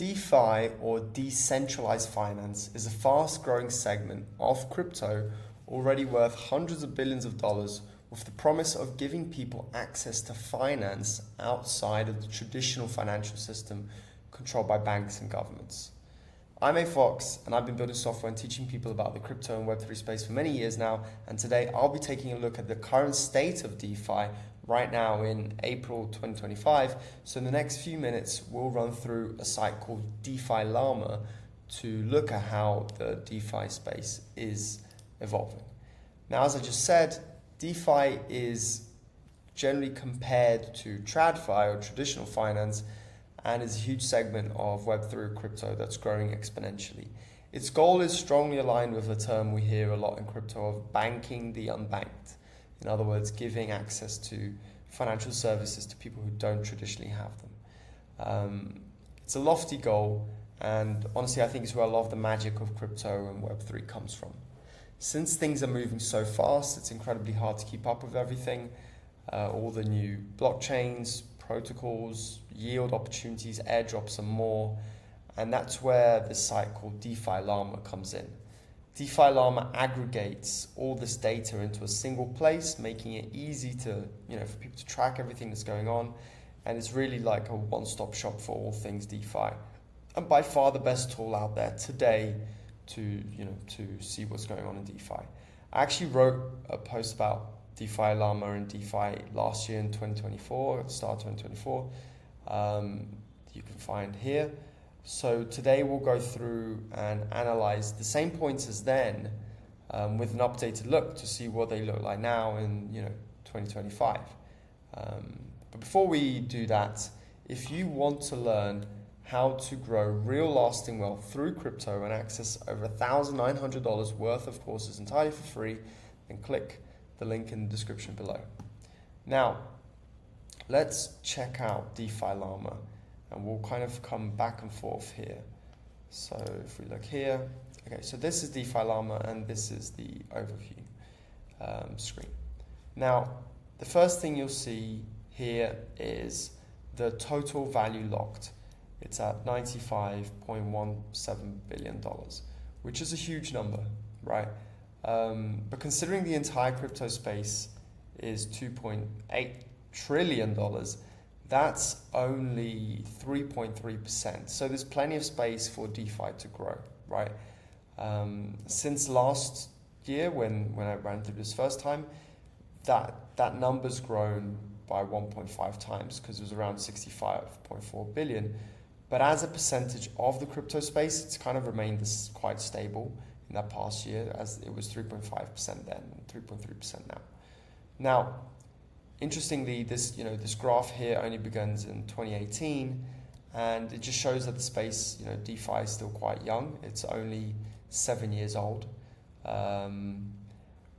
DeFi, or decentralized finance, is a fast-growing segment of crypto already worth hundreds of billions of dollars, with the promise of giving people access to finance outside of the traditional financial system controlled by banks and governments. I'm A Fox, and I've been building software and teaching people about the crypto and Web3 space for many years now, and today I'll be taking a look at the current state of DeFi right now in April 2025. So in the next few minutes, we'll run through a site called DeFi Llama to look at how the DeFi space is evolving. Now, as I just said, DeFi is generally compared to TradFi, or traditional finance, and is a huge segment of Web3 crypto that's growing exponentially. Its goal is strongly aligned with a term we hear a lot in crypto of banking the unbanked. In other words, giving access to financial services to people who don't traditionally have them. It's a lofty goal, and honestly, I think it's where a lot of the magic of crypto and Web3 comes from. Since things are moving so fast, it's incredibly hard to keep up with everything. All the new blockchains, protocols, yield opportunities, airdrops, and more. And that's where this site called DeFi Llama comes in. DeFi Llama aggregates all this data into a single place, making it easy to, for people to track everything that's going on. And it's really like a one-stop shop for all things DeFi. And by far the best tool out there today to see what's going on in DeFi. I actually wrote a post about DeFi Llama and DeFi last year in 2024, at the start of 2024. You can find here. So today we'll go through and analyze the same points as then with an updated look to see what they look like now in 2025. But before we do that, if you want to learn how to grow real lasting wealth through crypto and access over $1,900 worth of courses entirely for free, then click the link in the description below. Now, let's check out DeFi Llama, and we'll kind of come back and forth here. So if we look here, okay, so this is DeFi Llama, and this is the overview screen. Now, the first thing you'll see here is the total value locked. It's at $95.17 billion, which is a huge number, right? But considering the entire crypto space is $2.8 trillion, that's only 3.3%. So there's plenty of space for DeFi to grow, right? Since last year, when I ran through this first time, that number's grown by 1.5 times, because it was around 65.4 billion. But as a percentage of the crypto space, it's kind of remained quite stable in that past year, as it was 3.5% then, and 3.3% now. Now, interestingly, this graph here only begins in 2018, and it just shows that the space, DeFi is still quite young. It's only 7 years old. But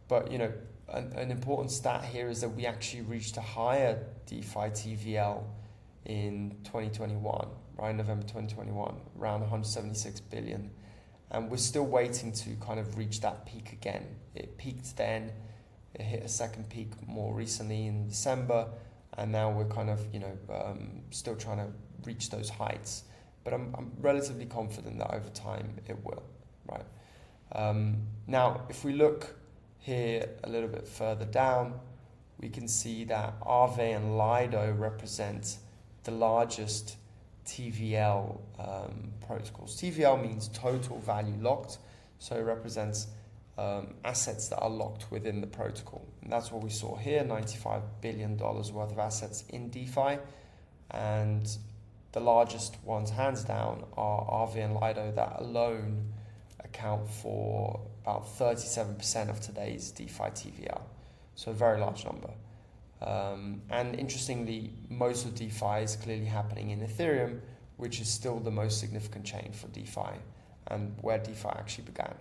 an important stat here is that we actually reached a higher DeFi TVL in 2021, right, November 2021, around 176 billion. And we're still waiting to kind of reach that peak again. It peaked then, it hit a second peak more recently in December, and now we're kind of, still trying to reach those heights. But I'm relatively confident that over time it will, right? Now, if we look here a little bit further down, we can see that Aave and Lido represent the largest TVL protocols. TVL means total value locked, so it represents assets that are locked within the protocol. And that's what we saw here, $95 billion worth of assets in DeFi. And the largest ones, hands down, are Aave and Lido, that alone account for about 37% of today's DeFi TVL. So a very large number. And interestingly, most of DeFi is clearly happening in Ethereum, which is still the most significant chain for DeFi and where DeFi actually began.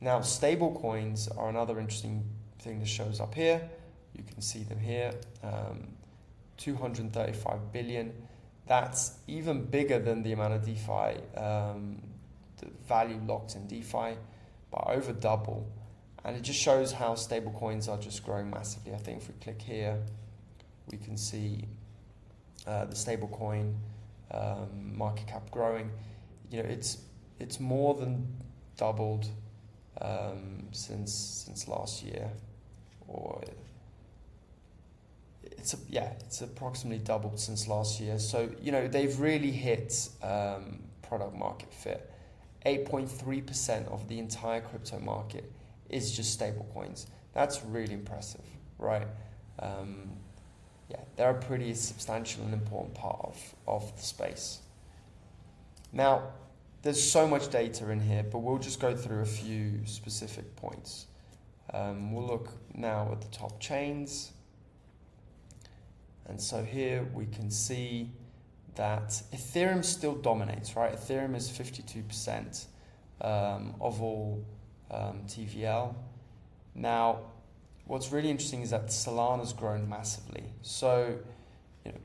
Now, stable coins are another interesting thing that shows up here. You can see them here, 235 billion. That's even bigger than the amount of DeFi, the value locked in DeFi, by over double. And it just shows how stable coins are just growing massively. I think if we click here, we can see the stable coin market cap growing. It's more than doubled since last year, or it's approximately doubled since last year. So they've really hit product market fit. 8.3% of the entire crypto market is just stable coins. That's really impressive, right? They're a pretty substantial and important part of the space. Now, there's so much data in here, but we'll just go through a few specific points. We'll look now at the top chains. And so here we can see that Ethereum still dominates, right? Ethereum is 52% of all TVL. Now, what's really interesting is that Solana's grown massively. So,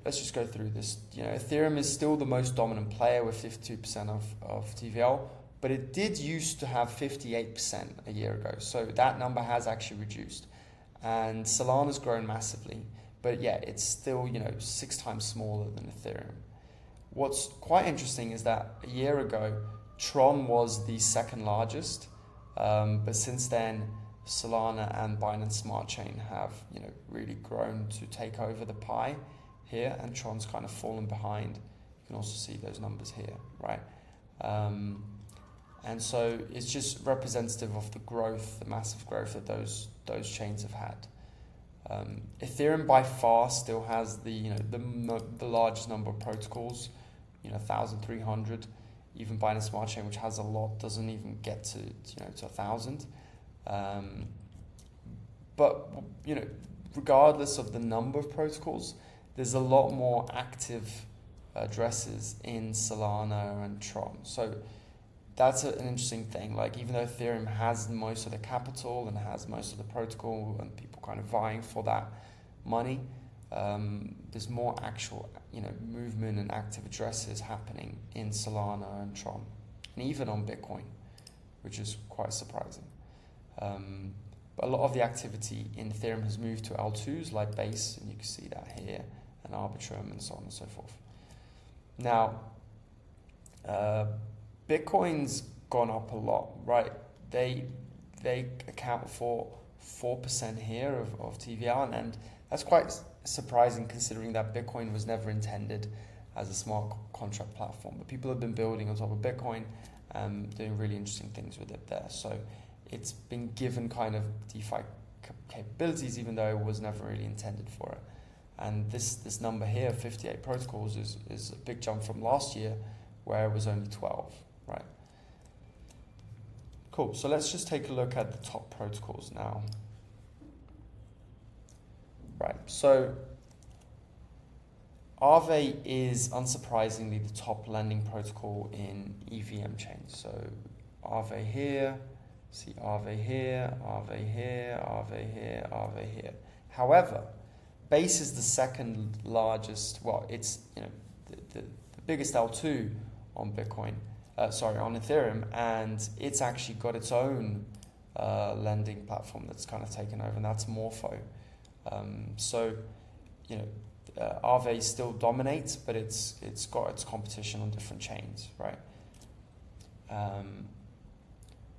let's just go through this. Ethereum is still the most dominant player with 52% of TVL, but it did used to have 58% a year ago. So that number has actually reduced. And Solana's grown massively. But yeah, it's still, 6 times smaller than Ethereum. What's quite interesting is that a year ago, Tron was the second largest. But since then, Solana and Binance Smart Chain have, really grown to take over the pie here, and Tron's kind of fallen behind. You can also see those numbers here, right? And so it's just representative of the growth, the massive growth that those chains have had. Ethereum by far still has the largest number of protocols, 1,300. Even Binance Smart Chain, which has a lot, doesn't even get to 1,000. But regardless of the number of protocols, there's a lot more active addresses in Solana and Tron. So that's an interesting thing. Like, even though Ethereum has most of the capital and has most of the protocol and people kind of vying for that money, there's more actual movement and active addresses happening in Solana and Tron, and even on Bitcoin, which is quite surprising. But a lot of the activity in Ethereum has moved to L2s like Base, and you can see that here, and Arbitrum, and so on and so forth. Now, Bitcoin's gone up a lot, right? They account for 4% here of TVL, and that's quite surprising considering that Bitcoin was never intended as a smart contract platform. But people have been building on top of Bitcoin, doing really interesting things with it there. So it's been given kind of DeFi capabilities, even though it was never really intended for it. And this number here, 58 protocols, is a big jump from last year, where it was only 12, right? Cool, so let's just take a look at the top protocols now. Right, so Aave is unsurprisingly the top lending protocol in EVM chains. So Aave here, see Aave here, Aave here, Aave here, Aave here. However, Base is the second largest, well, it's the biggest L2 on Bitcoin, on Ethereum, and it's actually got its own lending platform that's kind of taken over, and that's Morpho. Aave still dominates, but it's got its competition on different chains, right?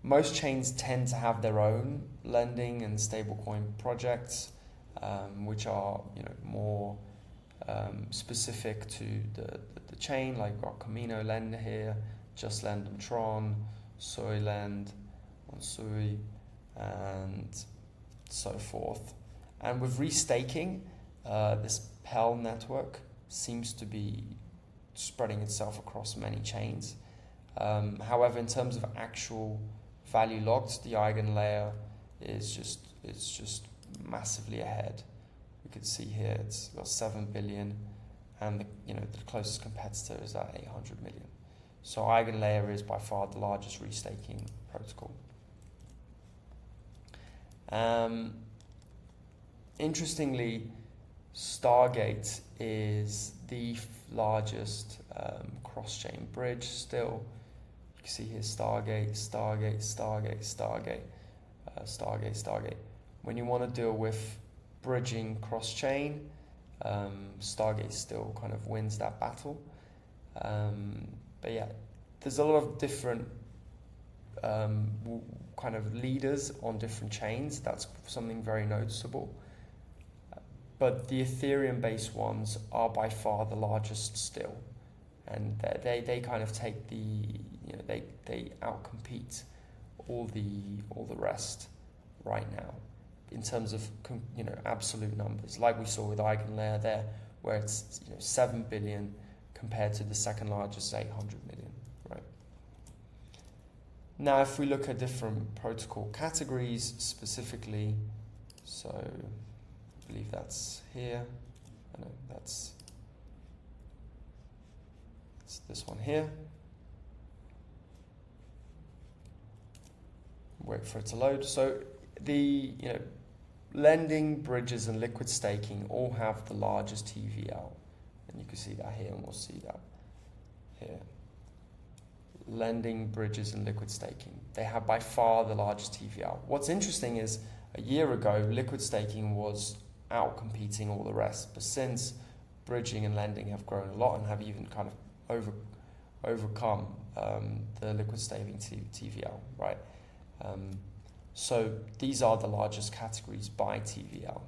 Most chains tend to have their own lending and stablecoin projects, which are more specific to the chain, like got Camino Lend here, Just Lend on Tron, Sui Lend on Sui, and so forth. And with restaking, this PEL network seems to be spreading itself across many chains. However, in terms of actual value locked, the eigenlayer is just massively ahead. We could see here it's got 7 billion, and the closest competitor is at 800 million. So eigenlayer is by far the largest restaking protocol. Interestingly, Stargate is the largest cross-chain bridge still. You can see here Stargate, Stargate, Stargate, Stargate, Stargate, Stargate. When you want to deal with bridging cross-chain, Stargate still kind of wins that battle. But yeah, there's a lot of different kind of leaders on different chains. That's something very noticeable. But the Ethereum-based ones are by far the largest still, and they kind of take they outcompete all the rest right now in terms of absolute numbers, like we saw with EigenLayer there, where it's 7 billion compared to the second largest 800 million, right? Now, if we look at different protocol categories specifically, so I believe that's here. I know that's this one here. Wait for it to load. So the lending, bridges, and liquid staking all have the largest TVL, and you can see that here, and we'll see that here. Lending, bridges, and liquid staking, they have by far the largest TVL. What's interesting is a year ago, liquid staking was out competing all the rest, but since bridging and lending have grown a lot and have even kind of overcome the liquid staking TVL, right? So these are the largest categories by TVL.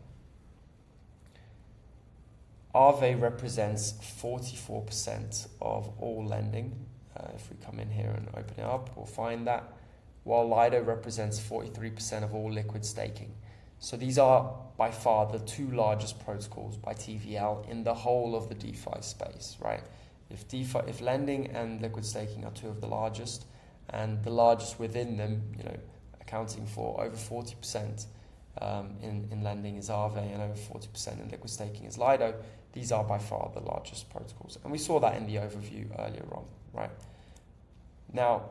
Aave represents 44% of all lending. If we come in here and open it up, we'll find that, while Lido represents 43% of all liquid staking. So these are by far the two largest protocols by TVL in the whole of the DeFi space, right? If lending and liquid staking are two of the largest, and the largest within them, accounting for over 40% in lending is Aave, and over 40% in liquid staking is Lido, these are by far the largest protocols. And we saw that in the overview earlier on, right? Now,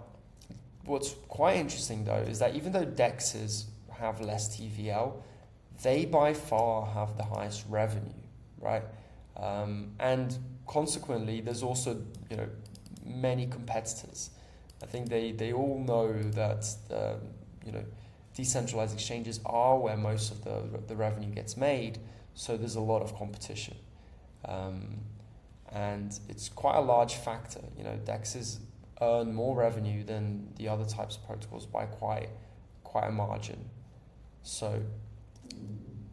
what's quite interesting though is that even though DEXs have less TVL, they by far have the highest revenue, right? And consequently, there's also many competitors. I think they all know that decentralized exchanges are where most of the revenue gets made, so there's a lot of competition, and it's quite a large factor. DEXs earn more revenue than the other types of protocols by quite a margin. So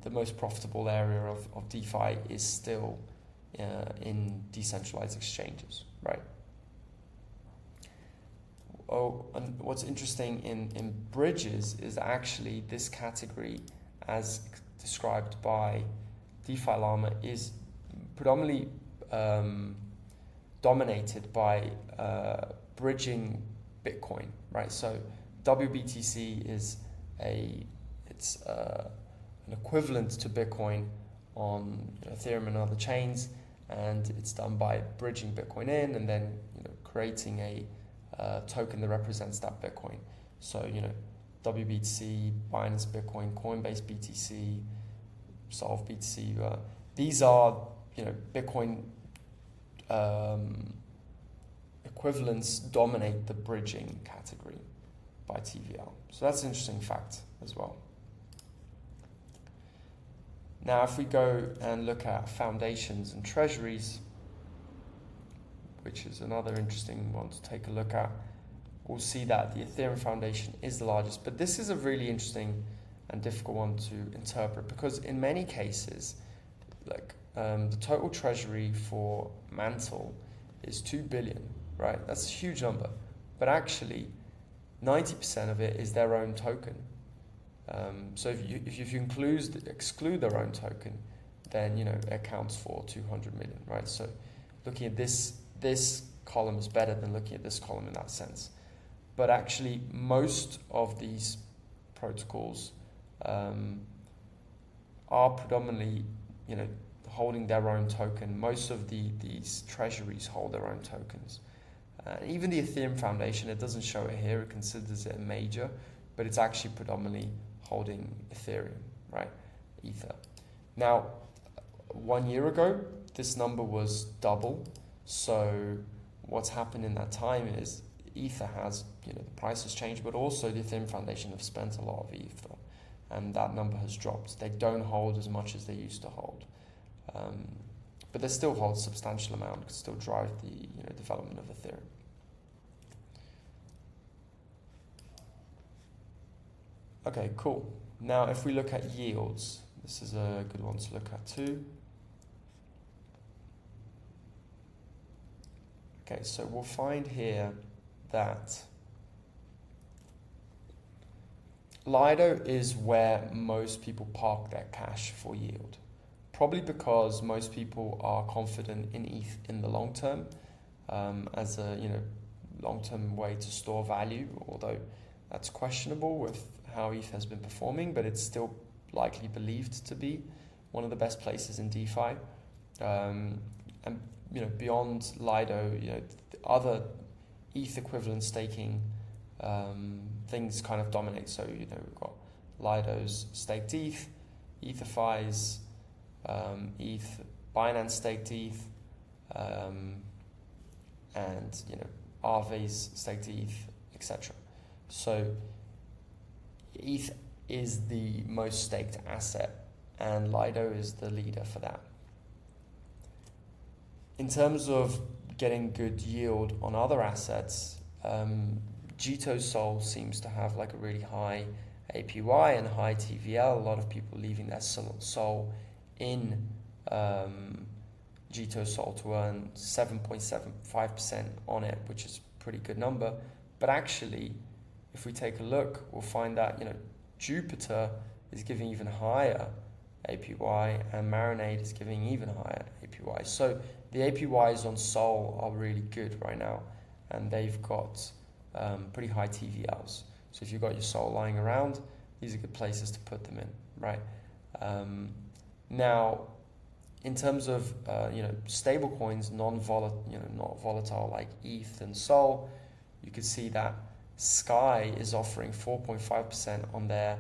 the most profitable area of DeFi is still in decentralized exchanges, right? Oh, and what's interesting in bridges is actually this category, as described by DeFi Llama, is predominantly dominated by bridging Bitcoin, right? So WBTC is an equivalent to Bitcoin on Ethereum and other chains, and it's done by bridging Bitcoin in and then creating a token that represents that Bitcoin. So WBTC, Binance Bitcoin, Coinbase BTC, Solve BTC. These are Bitcoin equivalents dominate the bridging category by TVL. So that's an interesting fact as well. Now, if we go and look at foundations and treasuries, which is another interesting one to take a look at, we'll see that the Ethereum Foundation is the largest. But this is a really interesting and difficult one to interpret, because in many cases, like the total treasury for Mantle is 2 billion, right? That's a huge number. But actually, 90% of it is their own token. So if you exclude their own token, then it accounts for 200 million, right? So looking at this column is better than looking at this column in that sense. But actually, most of these protocols are predominantly, holding their own token. Most of these treasuries hold their own tokens. Even the Ethereum Foundation, it doesn't show it here, it considers it a major, but it's actually predominantly holding Ethereum, right? Ether. Now, 1 year ago, this number was double. So what's happened in that time is Ether has, the price has changed, but also the Ethereum Foundation have spent a lot of Ether, and that number has dropped. They don't hold as much as they used to hold. but they still hold a substantial amount, could still drive the development of Ethereum. Okay, cool. Now, if we look at yields, this is a good one to look at too. Okay, so we'll find here that Lido is where most people park their cash for yield. Probably because most people are confident in ETH in the long term, as a long-term way to store value, although that's questionable with how ETH has been performing, but it's still likely believed to be one of the best places in DeFi. And beyond Lido, the other ETH equivalent staking things kind of dominate. So we've got Lido's staked ETH, EtherFi's ETH, Binance staked ETH, and Aave's staked ETH, etc. So ETH is the most staked asset, and Lido is the leader for that. In terms of getting good yield on other assets, Jito Sol seems to have like a really high APY and high TVL. A lot of people leaving their Sol in Jito Sol to earn 7.75% on it, which is a pretty good number. But actually, if we take a look, we'll find that Jupiter is giving even higher APY, and Marinade is giving even higher APY. So the APYs on Sol are really good right now, and they've got pretty high TVLs. So if you've got your Sol lying around, these are good places to put them in, right? Now, in terms of stable coins, not volatile like ETH and Sol, you could see that Sky is offering 4.5% on their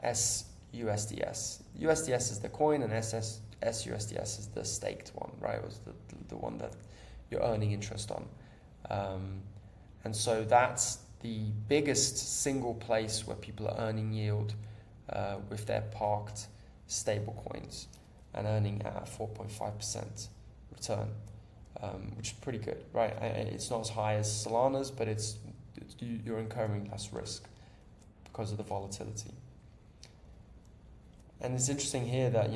SUSDS. USDS is the coin, and SUSDS is the staked one, right? It was the one that you're earning interest on. And so that's the biggest single place where people are earning yield with their parked stable coins and earning at a 4.5% return, which is pretty good, right? It's not as high as Solana's, but you're incurring less risk because of the volatility. And it's interesting here that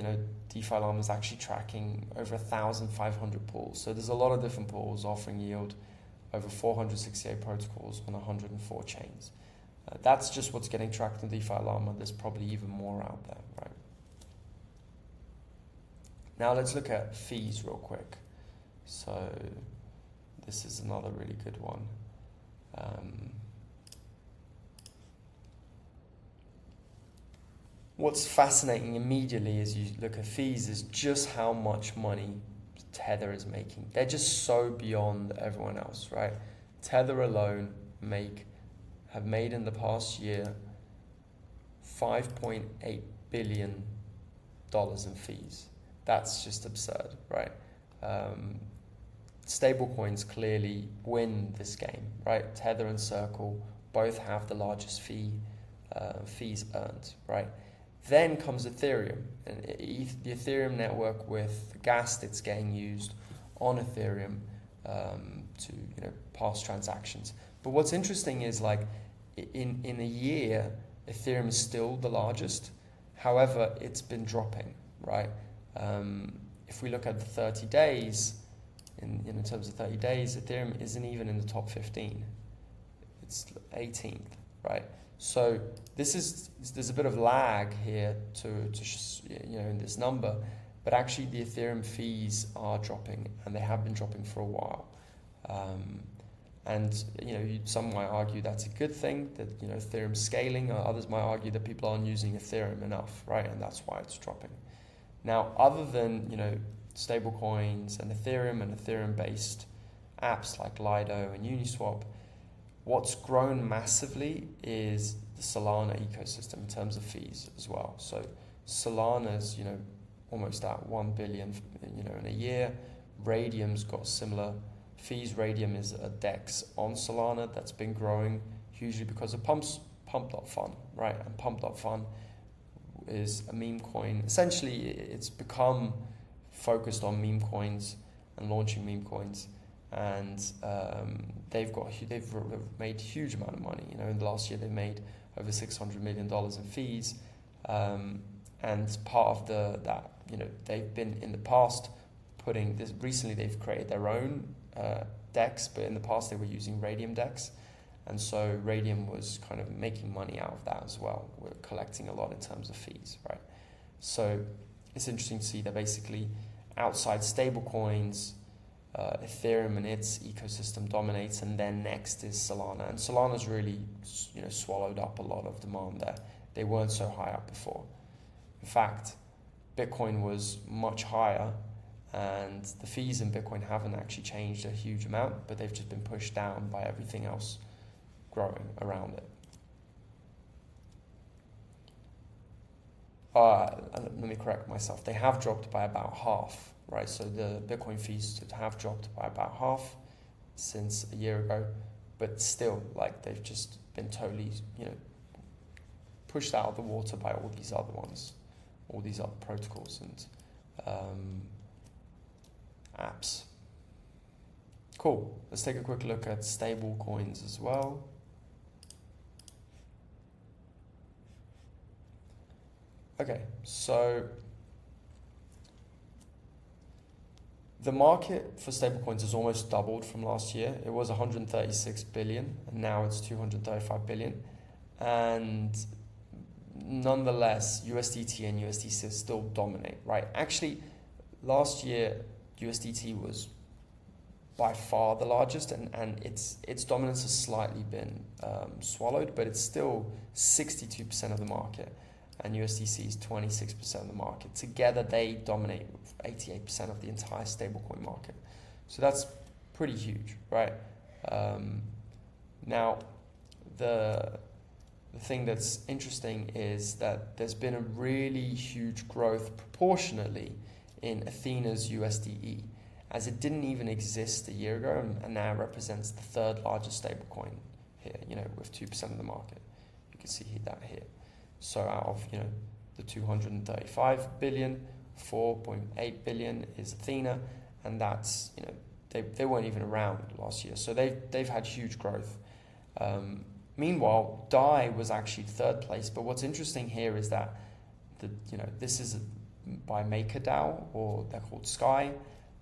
DeFi Llama is actually tracking over 1,500 pools. So there's a lot of different pools offering yield over 468 protocols on 104 chains. That's just what's getting tracked in DeFi Llama. There's probably even more out there, right? Now let's look at fees real quick. So this is another really good one. What's fascinating immediately as you look at fees is just how much money Tether is making. They're just so beyond everyone else, right? Tether alone have made in the past year $5.8 billion in fees. That's just absurd, right? Stablecoins clearly win this game, right? Tether and Circle both have the largest fees earned, right? Then comes Ethereum, and the Ethereum network with gas that's getting used on Ethereum to pass transactions. But what's interesting is in a year, Ethereum is still the largest. However, it's been dropping, right? If we look at the 30 days, in terms of 30 days, Ethereum isn't even in the top 15. It's 18th, right? So there's a bit of lag here in this number, but actually the Ethereum fees are dropping, and they have been dropping for a while. And some might argue that's a good thing, that Ethereum's scaling. Others might argue that people aren't using Ethereum enough, right? And that's why it's dropping. Now, other than stable coins and Ethereum-based apps like Lido and Uniswap, what's grown massively is the Solana ecosystem in terms of fees as well. So Solana's almost at 1 billion in a year. Radium's got similar fees. Radium is a DEX on Solana that's been growing hugely because of Pump.Fun, right? And Pump.Fun is a meme coin. Essentially, it's become focused on meme coins and launching meme coins, and they've made huge amount of money. You know, in the last year they made over $600 million in fees, and part of that, you know, they've been in the past putting this. Recently, they've created their own DEX, but in the past they were using Radium DEX, and so Radium was kind of making money out of that as well. We're collecting a lot in terms of fees, right? So it's interesting to see that basically outside stablecoins, Ethereum and its ecosystem dominates, and then next is Solana, and Solana's really, you know, swallowed up a lot of demand there. They weren't so high up before. In fact, Bitcoin was much higher, and the fees in Bitcoin haven't actually changed a huge amount, but they've just been pushed down by everything else growing around it. Let me correct myself. They have dropped by about half, right? So the Bitcoin fees have dropped by about half since a year ago, but still, like, they've just been totally, you know, pushed out of the water by all these other ones, all these other protocols and apps. Cool. Let's take a quick look at stable coins as well. Okay, so the market for stablecoins has almost doubled from last year. It was 136 billion, and now it's 235 billion. And nonetheless, USDT and USDC still dominate, right? Actually, last year, USDT was by far the largest, and its dominance has slightly been swallowed, but it's still 62% of the market, and USDC is 26% of the market. Together, they dominate 88% of the entire stablecoin market. So that's pretty huge, right? Now, the thing that's interesting is that there's been a really huge growth proportionately in Athena's USDE, as it didn't even exist a year ago, and now represents the third largest stablecoin here, you know, with 2% of the market. You can see that here. So out of, you know, the 235 billion, 4.8 billion is Athena, and that's, you know, they weren't even around last year, so they've had huge growth. Meanwhile, DAI was actually third place, but what's interesting here is that this is by MakerDAO, or they're called Sky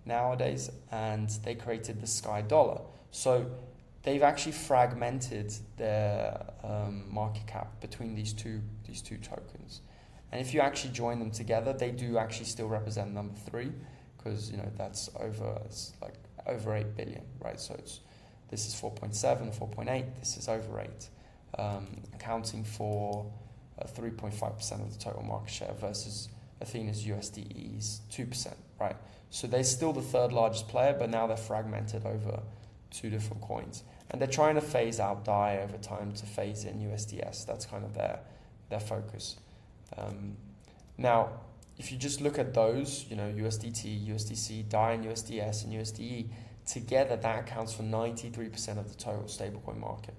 nowadays, and they created the Sky Dollar. So they've actually fragmented their market cap between these two tokens. And if you actually join them together, they do actually still represent number 3, because, you know, that's over 8 billion, right? So this is 4.7, 4.8, this is over 8, accounting for 3.5% of the total market share versus Athena's USDE's 2%, right? So they're still the third largest player, but now they're fragmented over 2 different coins. And they're trying to phase out DAI over time to phase in USDS. That's kind of their focus. Now, if you just look at those, you know, USDT, USDC, DAI, and USDS, and USDE, together that accounts for 93% of the total stablecoin market,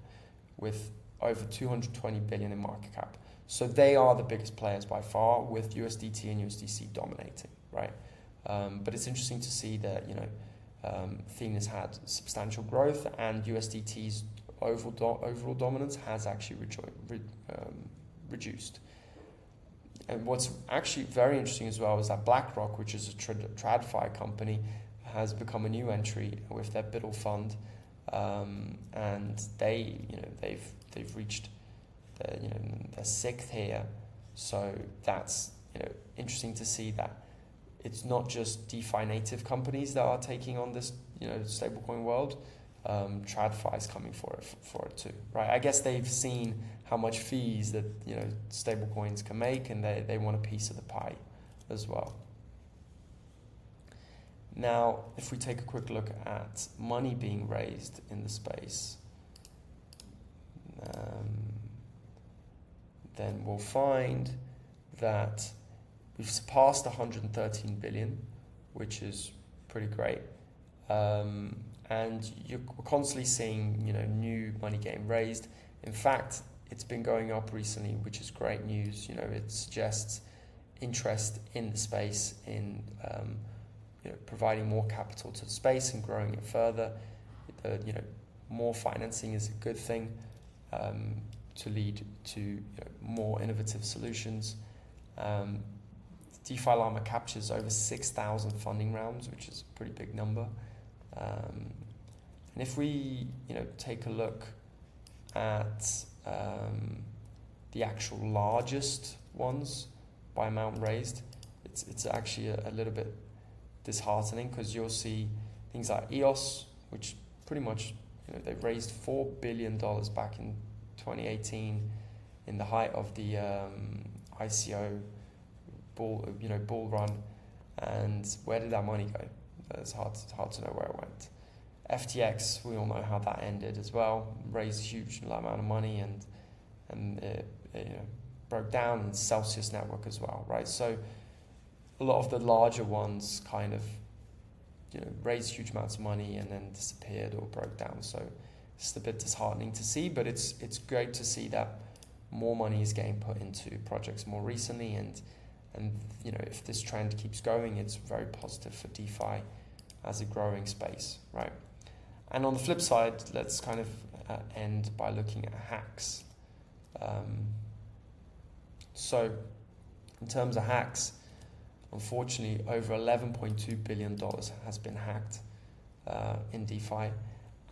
with over 220 billion in market cap. So they are the biggest players by far, with USDT and USDC dominating, right? But it's interesting to see that, you know, Athena's had substantial growth, and USDT's overall dominance has actually reduced. And what's actually very interesting as well is that BlackRock, which is a TradFi company, has become a new entry with their Biddle fund, and they've reached their 6th here. So that's, you know, interesting to see that it's not just DeFi native companies that are taking on this, you know, stablecoin world. TradFi is coming for it too, right? I guess they've seen how much fees that, you know, stablecoins can make, and they want a piece of the pie as well. Now, if we take a quick look at money being raised in the space, then we'll find that we've surpassed 113 billion, which is pretty great. And you're constantly seeing, you know, new money getting raised. In fact, it's been going up recently, which is great news. You know, it suggests interest in the space, in providing more capital to the space and growing it further. More financing is a good thing to lead to more innovative solutions. DeFi Llama captures over 6,000 funding rounds, which is a pretty big number. And if we take a look at the actual largest ones by amount raised, it's actually a little bit disheartening, because you'll see things like EOS, which pretty much they've raised $4 billion back in 2018 in the height of the ICO bull run. And where did that money go? It's hard to know where it went. FTX, we all know how that ended as well. Raised a huge amount of money and it broke down, and Celsius Network as well, right? So a lot of the larger ones kind of raised huge amounts of money and then disappeared or broke down. So it's a bit disheartening to see, but it's great to see that more money is getting put into projects more recently, and if this trend keeps going, it's very positive for DeFi as a growing space, right? And on the flip side, let's kind of end by looking at hacks. So in terms of hacks, unfortunately, over $11.2 billion has been hacked in DeFi.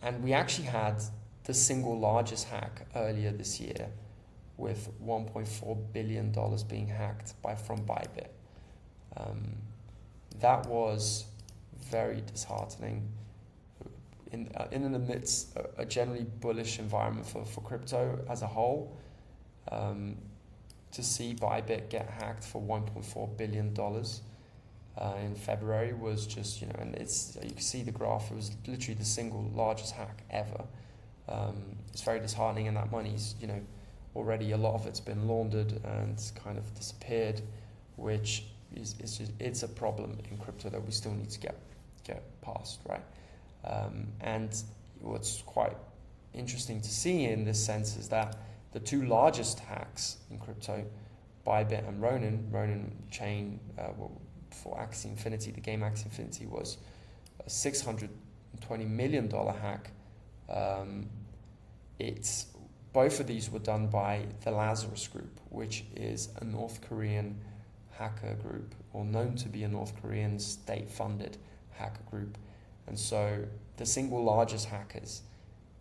And we actually had the single largest hack earlier this year, with $1.4 billion being hacked from Bybit. That was very disheartening in the midst of a generally bullish environment for crypto as a whole. To see Bybit get hacked for $1.4 billion in February was just, and you can see the graph, it was literally the single largest hack ever. It's very disheartening, and that money's, already a lot of it's been laundered and kind of disappeared, which it's a problem in crypto that we still need to get past, right? And what's quite interesting to see in this sense is that the two largest hacks in crypto, Bybit and Ronin chain for Axie Infinity, the game Axie Infinity, was a $620 million hack. Both of these were done by the Lazarus Group, which is a North Korean hacker group, or known to be a North Korean state-funded hacker group. And so the single largest hackers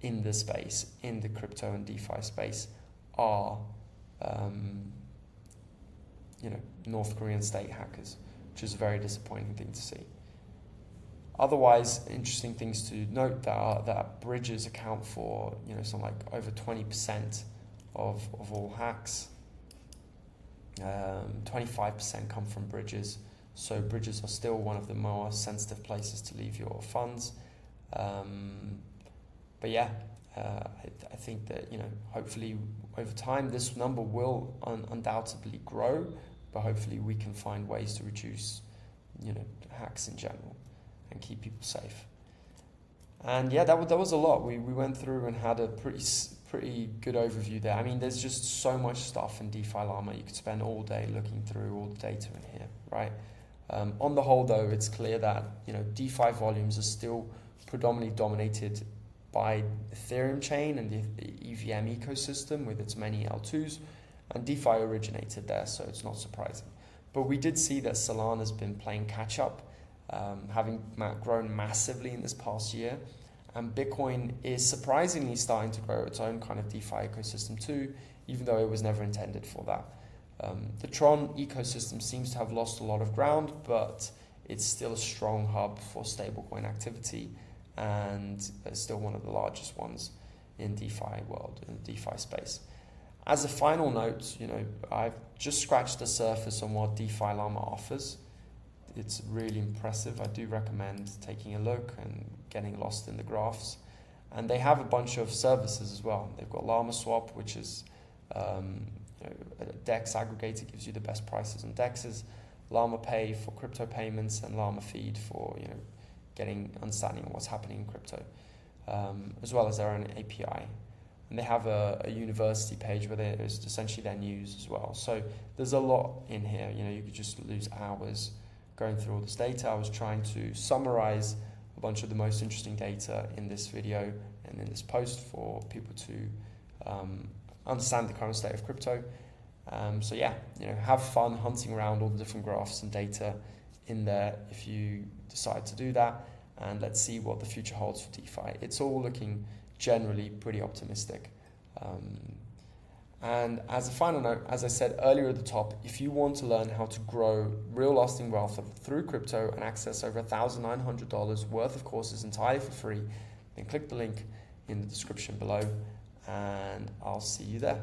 in the space, in the crypto and DeFi space, are North Korean state hackers, which is a very disappointing thing to see. Otherwise, interesting things to note that bridges account for something like over 20% of all hacks. 25% come from bridges. So bridges are still one of the more sensitive places to leave your funds. But yeah, I think that hopefully over time this number will undoubtedly grow, but hopefully we can find ways to reduce hacks in general and keep people safe. And yeah, that was a lot. We went through and had a pretty good overview there. I mean, there's just so much stuff in DeFi Llama. You could spend all day looking through all the data in here, right? On the whole, though, it's clear that DeFi volumes are still predominantly dominated by Ethereum chain and the EVM ecosystem with its many L2s, and DeFi originated there, so it's not surprising. But we did see that Solana's been playing catch up, having grown massively in this past year, and Bitcoin is surprisingly starting to grow its own kind of DeFi ecosystem too, even though it was never intended for that. The Tron ecosystem seems to have lost a lot of ground, but it's still a strong hub for stablecoin activity, and it's still one of the largest ones in DeFi world, in the DeFi space. As a final note, I've just scratched the surface on what DeFi Llama offers. It's really impressive. I do recommend taking a look and getting lost in the graphs. And they have a bunch of services as well. They've got Llama Swap, which is a DEX aggregator, gives you the best prices on DEXs. Llama Pay for crypto payments, and Llama Feed for understanding what's happening in crypto, as well as their own API. And they have a university page where there's essentially their news as well. So there's a lot in here. You could just lose hours going through all this data. I was trying to summarize a bunch of the most interesting data in this video and in this post for people to understand the current state of crypto. So yeah, have fun hunting around all the different graphs and data in there if you decide to do that, and let's see what the future holds for DeFi. It's all looking generally pretty optimistic. And as a final note, as I said earlier at the top, if you want to learn how to grow real lasting wealth through crypto and access over $1,900 worth of courses entirely for free, then click the link in the description below, and I'll see you there.